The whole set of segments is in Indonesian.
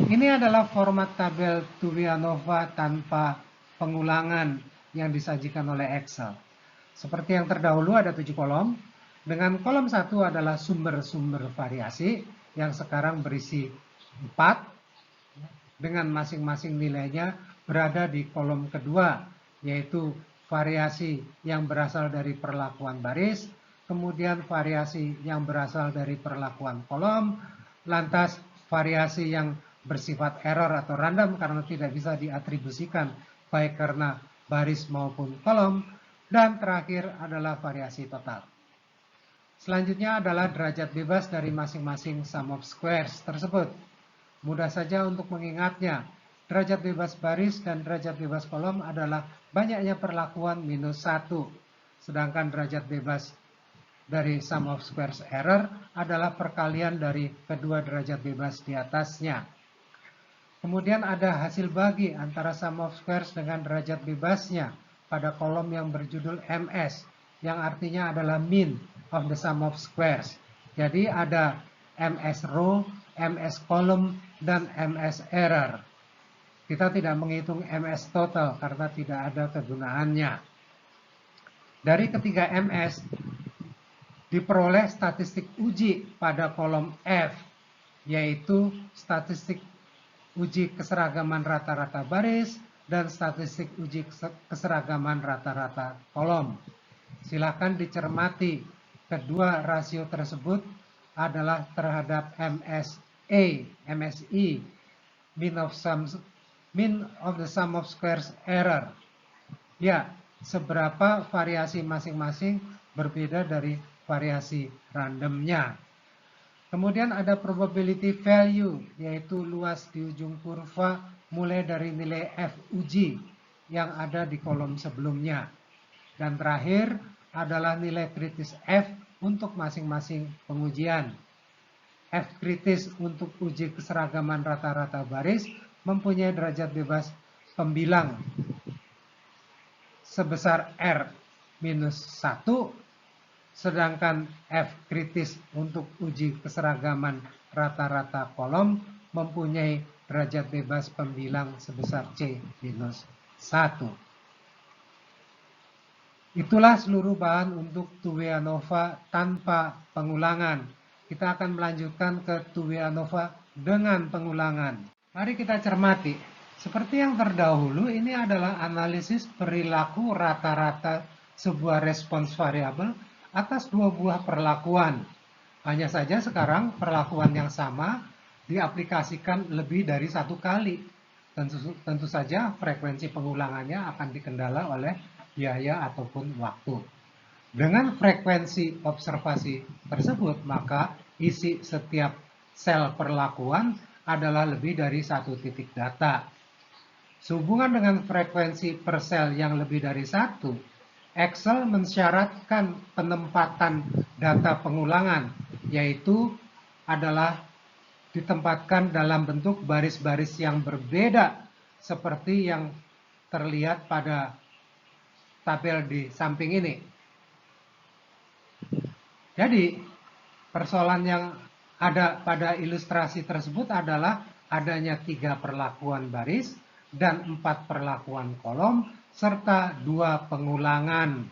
Ini adalah format tabel Tuvianova tanpa pengulangan yang disajikan oleh Excel. Seperti yang terdahulu ada 7 kolom. Dengan kolom 1 adalah sumber-sumber variasi yang sekarang berisi 4 dengan masing-masing nilainya berada di kolom kedua, yaitu variasi yang berasal dari perlakuan baris, kemudian variasi yang berasal dari perlakuan kolom, lantas variasi yang bersifat error atau random karena tidak bisa diatribusikan baik karena baris maupun kolom, dan terakhir adalah variasi total. Selanjutnya adalah derajat bebas dari masing-masing sum of squares tersebut. Mudah saja untuk mengingatnya. Derajat bebas baris dan derajat bebas kolom adalah banyaknya perlakuan minus 1. Sedangkan derajat bebas dari sum of squares error adalah perkalian dari kedua derajat bebas di atasnya. Kemudian ada hasil bagi antara sum of squares dengan derajat bebasnya pada kolom yang berjudul MS, yang artinya adalah mean of the sum of squares. Jadi ada MS row, MS column, dan MS error. Kita tidak menghitung MS total karena tidak ada kegunaannya. Dari ketiga MS diperoleh statistik uji pada kolom F, yaitu statistik uji keseragaman rata-rata baris dan statistik uji keseragaman rata-rata kolom. Silakan dicermati kedua rasio tersebut adalah terhadap MSI, mean of the sum of squares error. Ya, seberapa variasi masing-masing berbeda dari variasi randomnya. Kemudian ada probability value, yaitu luas di ujung kurva mulai dari nilai F uji yang ada di kolom sebelumnya. Dan terakhir adalah nilai kritis F untuk masing-masing pengujian. F kritis untuk uji keseragaman rata-rata baris mempunyai derajat bebas pembilang sebesar R minus 1, sedangkan F kritis untuk uji keseragaman rata-rata kolom mempunyai derajat bebas pembilang sebesar C minus 1. Itulah seluruh bahan untuk Tuvianova tanpa pengulangan. Kita akan melanjutkan ke Tuvianova dengan pengulangan. Mari kita cermati. Seperti yang terdahulu, ini adalah analisis perilaku rata-rata sebuah respons variabel atas dua buah perlakuan. Hanya saja sekarang perlakuan yang sama diaplikasikan lebih dari satu kali. Tentu saja frekuensi pengulangannya akan dikendala oleh biaya ataupun waktu. Dengan frekuensi observasi tersebut, maka isi setiap sel perlakuan adalah lebih dari satu titik data. Sehubungan dengan frekuensi per sel yang lebih dari satu, Excel mensyaratkan penempatan data pengulangan, yaitu adalah ditempatkan dalam bentuk baris-baris yang berbeda, seperti yang terlihat pada tabel di samping ini. Jadi, persoalan yang ada pada ilustrasi tersebut adalah adanya 3 perlakuan baris dan 4 perlakuan kolom serta 2 pengulangan.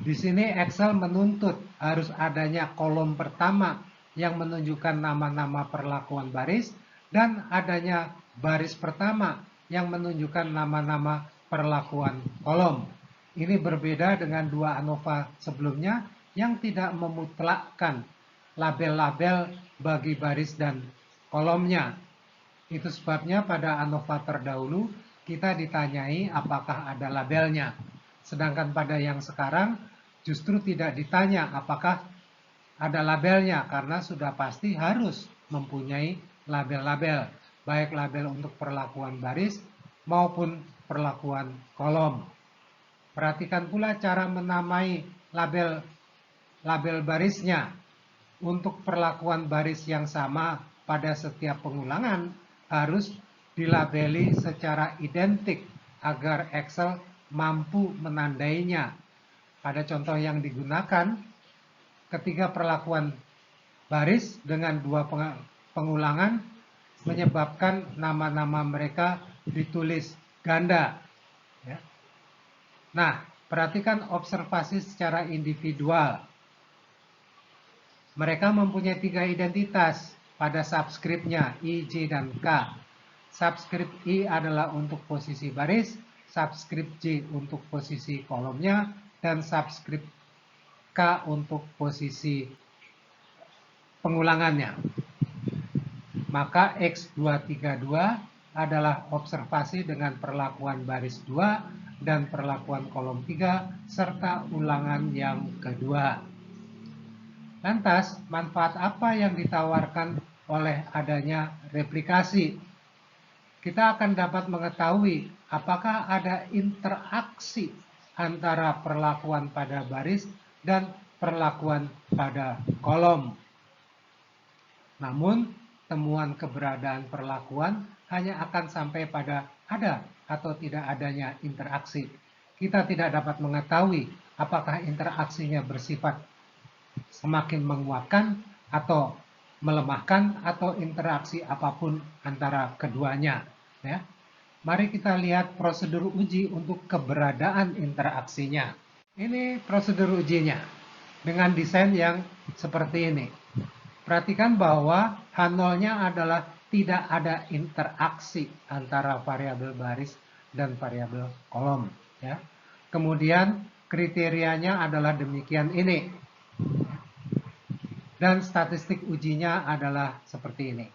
Di sini Excel menuntut harus adanya kolom pertama yang menunjukkan nama-nama perlakuan baris dan adanya baris pertama yang menunjukkan nama-nama perlakuan kolom. Ini berbeda dengan 2 ANOVA sebelumnya yang tidak memutlakkan label-label bagi baris dan kolomnya. Itu sebabnya pada ANOVA terdahulu kita ditanyai apakah ada labelnya. Sedangkan pada yang sekarang justru tidak ditanya apakah ada labelnya karena sudah pasti harus mempunyai label-label. Baik label untuk perlakuan baris maupun perlakuan kolom. Perhatikan pula cara menamai label barisnya. Untuk perlakuan baris yang sama pada setiap pengulangan harus dilabeli secara identik agar Excel mampu menandainya. Pada contoh yang digunakan, ketiga perlakuan baris dengan 2 pengulangan menyebabkan nama-nama mereka ditulis ganda. Ya. Nah, perhatikan observasi secara individual. Mereka mempunyai 3 identitas pada subskripnya I, J, dan K. Subskrip I adalah untuk posisi baris, subskrip J untuk posisi kolomnya, dan subskrip K untuk posisi pengulangannya. Maka X232 adalah observasi dengan perlakuan baris 2 dan perlakuan kolom 3 serta ulangan yang kedua. Lantas, manfaat apa yang ditawarkan oleh adanya replikasi? Kita akan dapat mengetahui apakah ada interaksi antara perlakuan pada baris dan perlakuan pada kolom. Namun, temuan keberadaan perlakuan hanya akan sampai pada ada atau tidak adanya interaksi. Kita tidak dapat mengetahui apakah interaksinya bersifat semakin menguatkan atau melemahkan atau interaksi apapun antara keduanya. Ya. Mari kita lihat prosedur uji untuk keberadaan interaksinya. Ini prosedur ujinya dengan desain yang seperti ini. Perhatikan bahwa H0-nya adalah tidak ada interaksi antara variabel baris dan variabel kolom. Ya. Kemudian kriterianya adalah demikian ini. Dan statistik ujinya adalah seperti ini.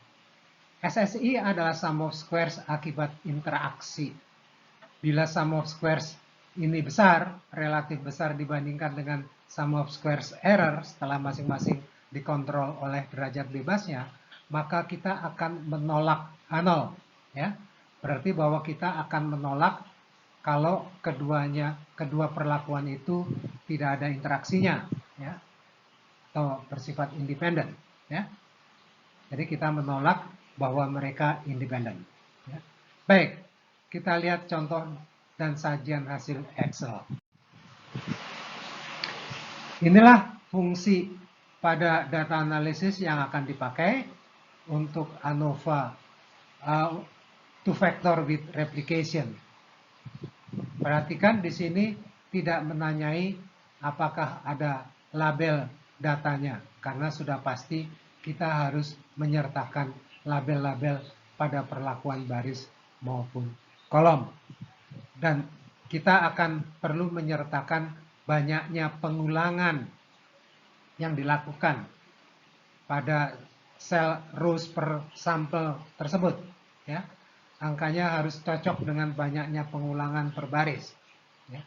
SSI adalah sum of squares akibat interaksi. Bila sum of squares ini besar, relatif besar dibandingkan dengan sum of squares error setelah masing-masing dikontrol oleh derajat bebasnya, maka kita akan menolak H0. Ya. Berarti bahwa kita akan menolak kalau kedua perlakuan itu tidak ada interaksinya. Ya. Atau bersifat independen, ya. Jadi kita menolak bahwa mereka independen. Ya. Baik, kita lihat contoh dan sajian hasil Excel. Inilah fungsi pada data analisis yang akan dipakai untuk ANOVA two-factor with replication. Perhatikan di sini tidak menanyai apakah ada label datanya, karena sudah pasti kita harus menyertakan label-label pada perlakuan baris maupun kolom. Dan kita akan perlu menyertakan banyaknya pengulangan yang dilakukan pada sel rows per sampel tersebut. Ya. Angkanya harus cocok dengan banyaknya pengulangan per baris. Ya.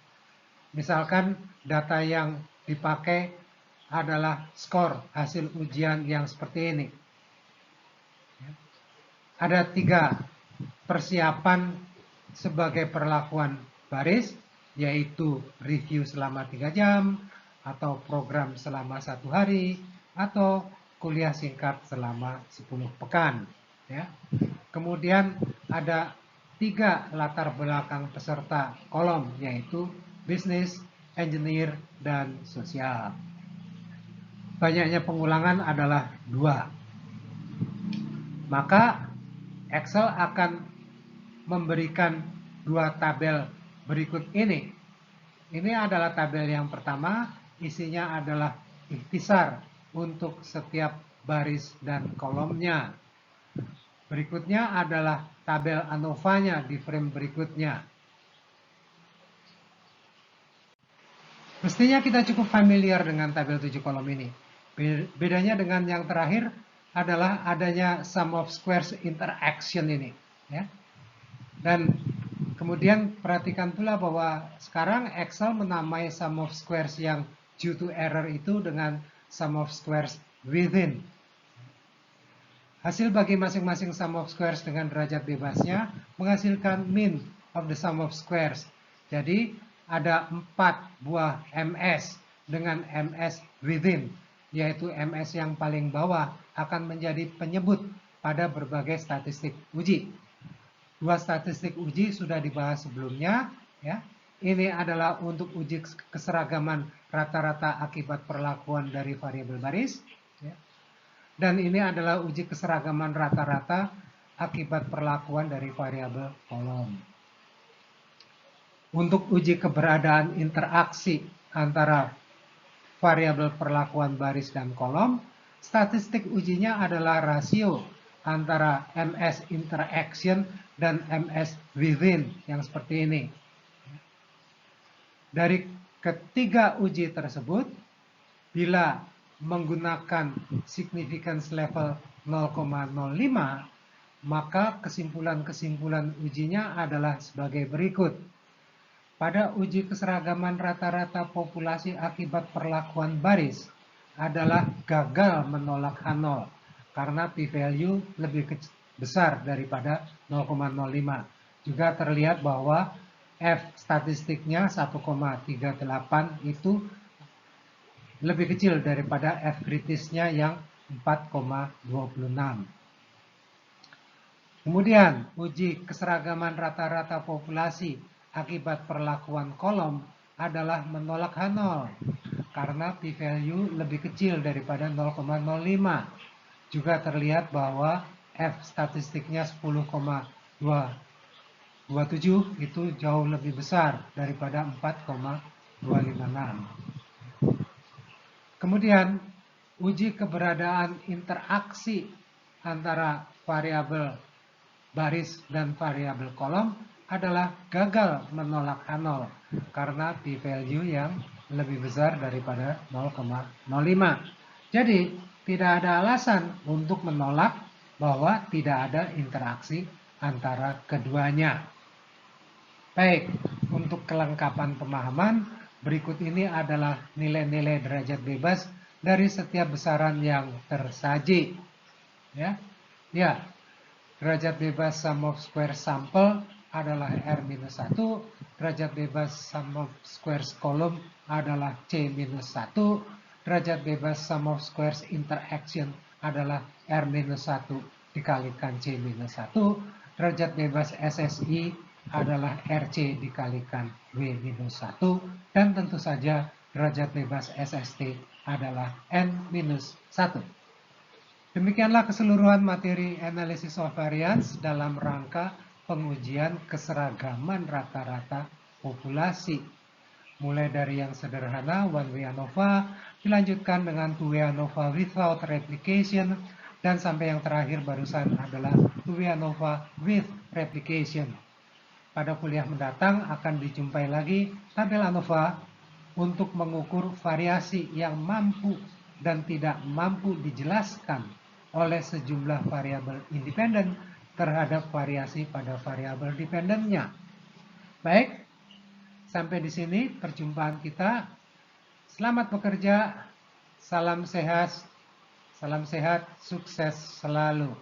Misalkan data yang dipakai adalah skor hasil ujian yang seperti ini. Ada 3 persiapan sebagai perlakuan baris, yaitu review selama 3 jam, atau program selama 1 hari, atau kuliah singkat selama 10 pekan. Ya. Kemudian ada 3 latar belakang peserta kolom, yaitu bisnis, engineer, dan sosial. Banyaknya pengulangan adalah 2. Maka Excel akan memberikan 2 tabel berikut ini. Ini adalah tabel yang pertama, isinya adalah ikhtisar untuk setiap baris dan kolomnya. Berikutnya adalah tabel ANOVA-nya di frame berikutnya. Mestinya kita cukup familiar dengan tabel 7 kolom ini. Bedanya dengan yang terakhir adalah adanya sum of squares interaction ini. Ya. Dan kemudian perhatikan pula bahwa sekarang Excel menamai sum of squares yang due to error itu dengan sum of squares within. Hasil bagi masing-masing sum of squares dengan derajat bebasnya menghasilkan mean of the sum of squares. Jadi ada 4 buah MS dengan MS within, yaitu MS yang paling bawah akan menjadi penyebut pada berbagai statistik uji. 2 statistik uji sudah dibahas sebelumnya. Ya. Ini adalah untuk uji keseragaman rata-rata akibat perlakuan dari variabel baris. Ya. Dan ini adalah uji keseragaman rata-rata akibat perlakuan dari variabel kolom. Untuk uji keberadaan interaksi antara variabel perlakuan baris dan kolom, statistik ujinya adalah rasio antara MS interaction dan MS within yang seperti ini. Dari ketiga uji tersebut, bila menggunakan significance level 0,05, maka kesimpulan-kesimpulan ujinya adalah sebagai berikut. Pada uji keseragaman rata-rata populasi akibat perlakuan baris adalah gagal menolak H0 karena p-value lebih besar daripada 0,05. Juga terlihat bahwa F statistiknya 1,38 itu lebih kecil daripada F kritisnya yang 4,26. Kemudian uji keseragaman rata-rata populasi akibat perlakuan kolom adalah menolak H0 karena p-value lebih kecil daripada 0,05. Juga terlihat bahwa F statistiknya 10,227 itu jauh lebih besar daripada 4,256. Kemudian uji keberadaan interaksi antara variabel baris dan variabel kolom adalah gagal menolak H0 karena p-value yang lebih besar daripada 0,05. Jadi, tidak ada alasan untuk menolak bahwa tidak ada interaksi antara keduanya. Baik, untuk kelengkapan pemahaman, berikut ini adalah nilai-nilai derajat bebas dari setiap besaran yang tersaji. Ya, derajat bebas sum of square sample adalah R-1, derajat bebas sum of squares kolom adalah C-1, derajat bebas sum of squares interaction adalah R-1 dikalikan C-1, derajat bebas SSI adalah RC dikalikan W-1, dan tentu saja derajat bebas SST adalah N-1. Demikianlah keseluruhan materi analisis of variance dalam rangka pengujian keseragaman rata-rata populasi. Mulai dari yang sederhana, one way ANOVA, dilanjutkan dengan two way ANOVA without replication, dan sampai yang terakhir barusan adalah two way ANOVA with replication. Pada kuliah mendatang akan dijumpai lagi tabel ANOVA untuk mengukur variasi yang mampu dan tidak mampu dijelaskan oleh sejumlah variabel independen terhadap variasi pada variabel dependennya. Baik, sampai di sini perjumpaan kita. Selamat bekerja, salam sehat, sukses selalu.